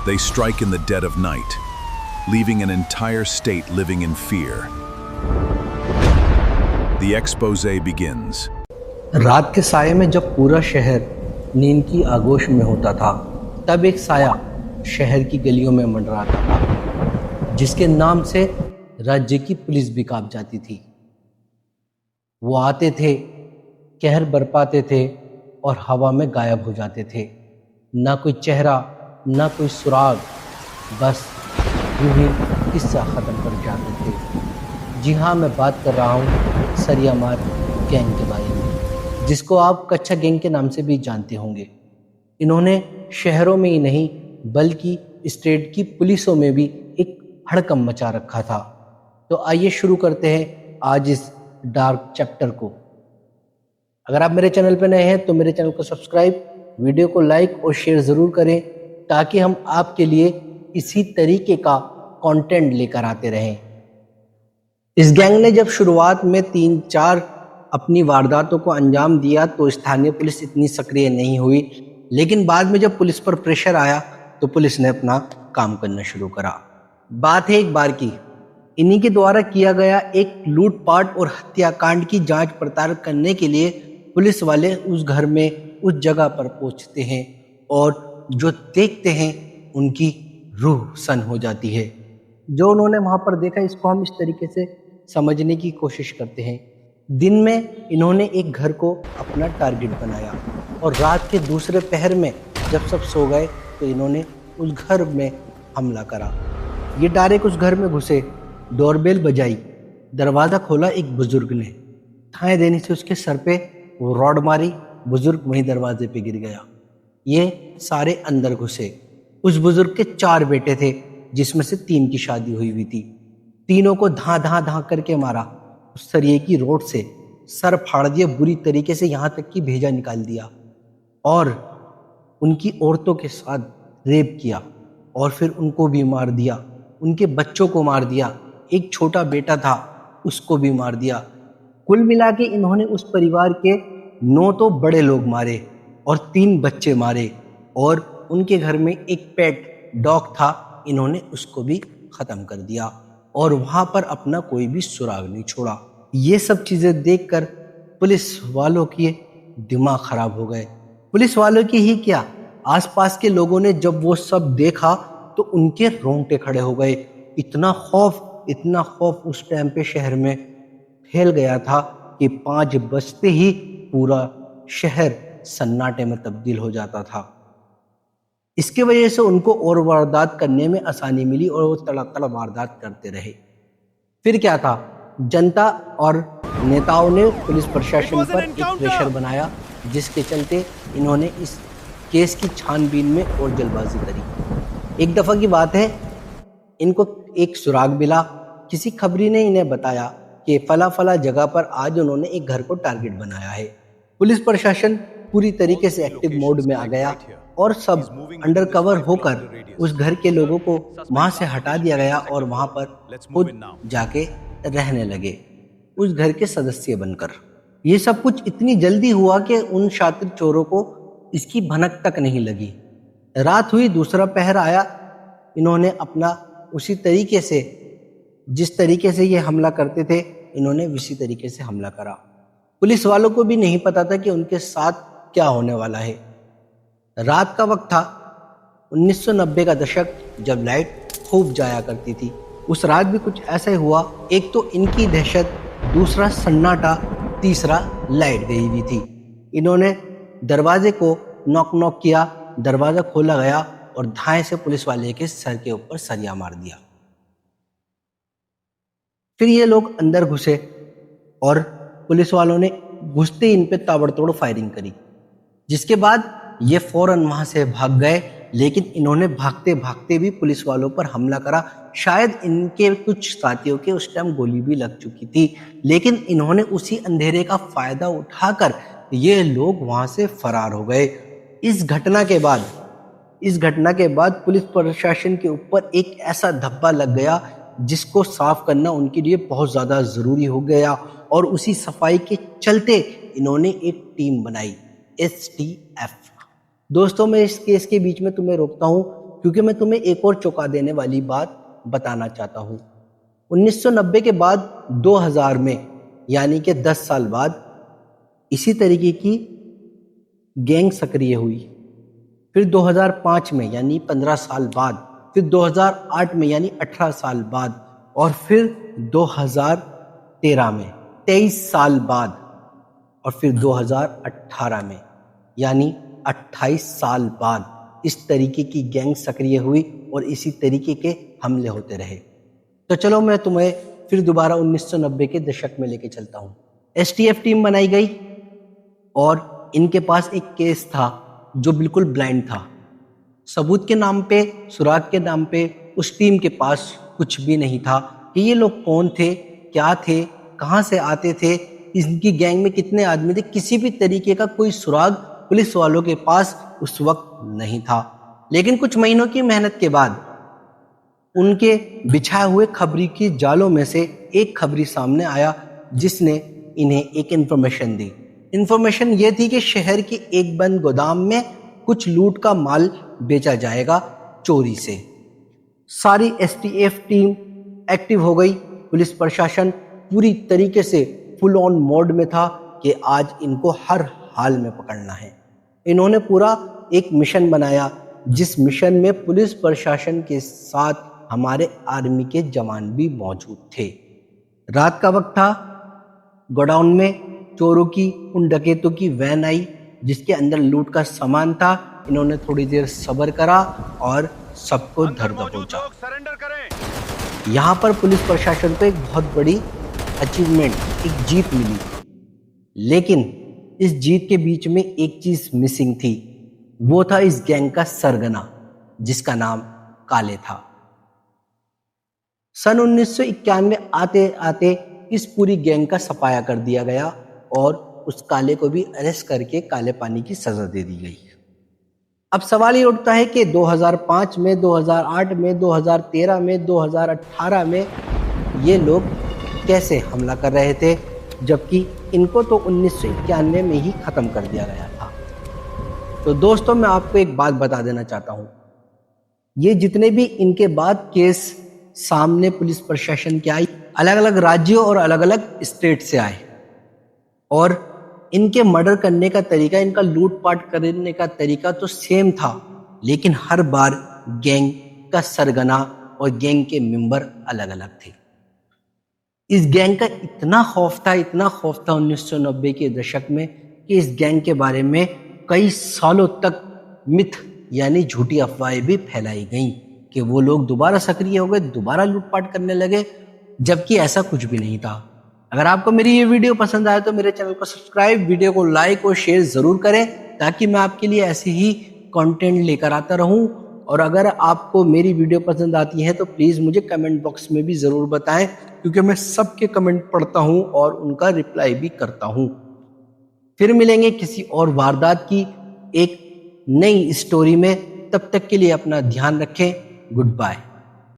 They strike in the dead of night, leaving an entire state living in fear. The expose begins. रात के साये में जब पूरा शहर नींद की आगोश में होता था, तब एक साया शहर की गलियों में मंडराता था, जिसके नाम से राज्य की पुलिस भी कांप जाती थी। वो आते थे, कहर बरपाते थे और हवा में गायब हो जाते थे। ना कोई चेहरा, ना कोई सुराग, बस यूं ही किस्सा ख़त्म कर जाते थे। जी हाँ, मैं बात कर रहा हूँ सरिया मार गैंग के बारे में, जिसको आप कच्चा गैंग के नाम से भी जानते होंगे। इन्होंने शहरों में ही नहीं बल्कि स्टेट की पुलिसों में भी एक हड़कंप मचा रखा था। तो आइए शुरू करते हैं आज इस डार्क चैप्टर को। अगर आप मेरे चैनल पर नए हैं तो मेरे चैनल को सब्सक्राइब, वीडियो को लाइक और शेयर ज़रूर करें, ताकि हम आपके लिए इसी तरीके का कंटेंट लेकर आते रहें। इस गैंग ने जब शुरुआत में 3-4 अपनी वारदातों को अंजाम दिया तो स्थानीय पुलिस इतनी सक्रिय नहीं हुई, लेकिन बाद में जब पुलिस पर प्रेशर आया तो पुलिस ने अपना काम करना शुरू करा। बात है एक बार की, इन्हीं के द्वारा किया गया एक लूटपाट और हत्याकांड की जांच पड़ताल करने के लिए पुलिस वाले उस घर में, उस जगह पर पहुंचते हैं और जो देखते हैं उनकी रूह सन हो जाती है। जो उन्होंने वहां पर देखा, इसको हम इस तरीके से समझने की कोशिश करते हैं। दिन में इन्होंने एक घर को अपना टारगेट बनाया और रात के दूसरे पहर में जब सब सो गए तो इन्होंने उस घर में हमला करा। ये डायरेक्ट उस घर में घुसे, डोरबेल बजाई, दरवाज़ा खोला। एक बुजुर्ग ने ठाएं देने से उसके सर पे वो रॉड मारी, बुजुर्ग वहीं दरवाजे पे गिर गया। ये सारे अंदर घुसे। उस बुजुर्ग के 4 बेटे थे, जिसमें से 3 की शादी हुई हुई थी। तीनों को धां करके मारा। उस सरिये की रोड से सर फाड़ दिया बुरी तरीके से, यहाँ तक कि भेजा निकाल दिया और उनकी औरतों के साथ रेप किया और फिर उनको भी मार दिया। उनके बच्चों को मार दिया। एक छोटा बेटा था, उसको भी मार दिया। कुल मिला के इन्होंने उस परिवार के 9 तो बड़े लोग मारे और 3 बच्चे मारे, और उनके घर में एक पेट डॉग था, इन्होंने उसको भी ख़त्म कर दिया और वहाँ पर अपना कोई भी सुराग नहीं छोड़ा। ये सब चीज़ें देखकर पुलिस वालों के दिमाग ख़राब हो गए। पुलिस वालों की ही क्या, आसपास के लोगों ने जब वो सब देखा तो उनके रोंगटे खड़े हो गए। इतना खौफ उस टाइम पे शहर में फैल गया था कि 5 बजते ही पूरा शहर सन्नाटे में तब्दील हो जाता था। इसके वजह से उनको और वारदात करने में आसानी मिली और वो तड़ातड़ वारदात करते रहे। फिर क्या था, जनता और नेताओं ने पुलिस प्रशासन पर एक प्रेशर बनाया, जिसके चलते इन्होंने इस केस की छानबीन में और जल्दबाजी करी। एक दफ़ा की बात है, इनको एक सुराग मिला। किसी खबरी ने इन्हें बताया कि फला जगह पर आज उन्होंने एक घर को टारगेट बनाया है। पुलिस प्रशासन पूरी तरीके से एक्टिव मोड में आ गया और सब अंडर कवर होकर उस घर के लोगों को वहां से हटा दिया गया और वहां पर खुद जाके रहने लगे, उस घर के सदस्य बनकर। ये सब कुछ इतनी जल्दी हुआ कि उन शातिर चोरों को इसकी भनक तक नहीं लगी। रात हुई, दूसरा पहर आया, इन्होंने अपना उसी तरीके से, जिस तरीके से ये हमला करते थे, इन्होंने उसी तरीके से हमला करा। पुलिस वालों को भी नहीं पता था कि उनके साथ क्या होने वाला है। रात का वक्त था, 1990 का दशक, जब लाइट खूब जाया करती थी। उस रात भी कुछ ऐसा ही हुआ। एक तो इनकी दहशत, दूसरा सन्नाटा, तीसरा लाइट गई हुई थी। इन्होंने दरवाजे को नॉक किया, दरवाज़ा खोला गया और धाए से पुलिस वाले के सर के ऊपर सरिया मार दिया। फिर ये लोग अंदर घुसे और पुलिस वालों ने घुसते ही इन पे ताबड़तोड़ फायरिंग करी, जिसके बाद ये फौरन वहां से भाग गए। लेकिन इन्होंने भागते भागते भी पुलिस वालों पर हमला करा। शायद इनके कुछ साथियों के उस टाइम गोली भी लग चुकी थी, लेकिन इन्होंने उसी अंधेरे का फायदा उठाकर ये लोग वहां से फरार हो गए। इस घटना के बाद पुलिस प्रशासन के ऊपर एक ऐसा धब्बा लग गया जिसको साफ करना उनके लिए बहुत ज़्यादा ज़रूरी हो गया, और उसी सफाई के चलते इन्होंने एक टीम बनाई, STF। दोस्तों, मैं इस केस के बीच में तुम्हें रोकता हूँ, क्योंकि मैं तुम्हें एक और चौंका देने वाली बात बताना चाहता हूँ। 1990 के बाद 2000 में, यानी कि 10 साल बाद, इसी तरीके की गैंग सक्रिय हुई। फिर 2005 में, यानी 15 साल बाद, फिर 2008 में, यानी 18 साल बाद, और फिर 2013 में, 23 साल बाद, और फिर 2018 में, यानी 28 साल बाद इस तरीके की गैंग सक्रिय हुई और इसी तरीके के हमले होते रहे। तो चलो मैं तुम्हें फिर दोबारा 1990 के दशक में लेके चलता हूँ। एसटीएफ टीम बनाई गई और इनके पास एक केस था जो बिल्कुल ब्लाइंड था। सबूत के नाम पे, सुराग के नाम पे उस टीम के पास कुछ भी नहीं था कि ये लोग कौन थे, क्या थे, कहाँ से आते थे, इनकी गैंग में कितने आदमी थे। किसी भी तरीके का कोई सुराग पुलिस वालों के पास उस वक्त नहीं था। लेकिन कुछ महीनों की मेहनत के बाद उनके बिछाए हुए खबरी की जालों में से एक खबरी सामने आया जिसने इन्हें एक इन्फॉर्मेशन दी। इन्फॉर्मेशन ये थी कि शहर के एक बंद गोदाम में कुछ लूट का माल बेचा जाएगा चोरी से। सारी एसटीएफ टीम एक्टिव हो गई। पुलिस प्रशासन पूरी तरीके से फुल ऑन मोड में था कि आज इनको हर हाल में पकड़ना है। इन्होंने पूरा एक मिशन बनाया जिस मिशन में पुलिस प्रशासन के साथ हमारे आर्मी के जवान भी मौजूद थे। रात का वक्त था। गोडाउन में चोरों की, उन डकैतों की वैन आई जिसके अंदर लूट का सामान था। इन्होंने थोड़ी देर सब्र करा और सबको धर दबोचा। यहाँ पर पुलिस प्रशासन को एक बहुत बड़ी अचीवमेंट, एक जीत मिली। लेकिन इस जीत के बीच में एक चीज मिसिंग थी। वो था इस गैंग का सरगना जिसका नाम काले था। सन 1991 आते आते इस पूरी गैंग का सफाया कर दिया गया और उस काले को भी अरेस्ट करके काले पानी की सजा दे दी गई। अब सवाल ये उठता है कि 2005 में, 2008 में, 2013 में, 2018 में ये लोग कैसे हमला कर रहे थे, जबकि इनको तो 1991 में ही ख़त्म कर दिया गया था। तो दोस्तों, मैं आपको एक बात बता देना चाहता हूँ। ये जितने भी इनके बाद केस सामने पुलिस प्रशासन के आई, अलग अलग राज्यों और अलग अलग स्टेट से आए, और इनके मर्डर करने का तरीका, इनका लूटपाट करने का तरीका तो सेम था, लेकिन हर बार गैंग का सरगना और गैंग के मेंबर अलग अलग थे। इस गैंग का इतना खौफ था 1990 के दशक में कि इस गैंग के बारे में कई सालों तक मिथ यानी झूठी अफवाहें भी फैलाई गईं कि वो लोग दोबारा सक्रिय हो गए, दोबारा लूटपाट करने लगे, जबकि ऐसा कुछ भी नहीं था। अगर आपको मेरी ये वीडियो पसंद आए तो मेरे चैनल को सब्सक्राइब, वीडियो को लाइक और शेयर ज़रूर करें ताकि मैं आपके लिए ऐसे ही कंटेंट लेकर आता रहूं। और अगर आपको मेरी वीडियो पसंद आती है तो प्लीज़ मुझे कमेंट बॉक्स में भी ज़रूर बताएं, क्योंकि मैं सबके कमेंट पढ़ता हूं और उनका रिप्लाई भी करता हूं। फिर मिलेंगे किसी और वारदात की एक नई स्टोरी में। तब तक के लिए अपना ध्यान रखें। Good bye.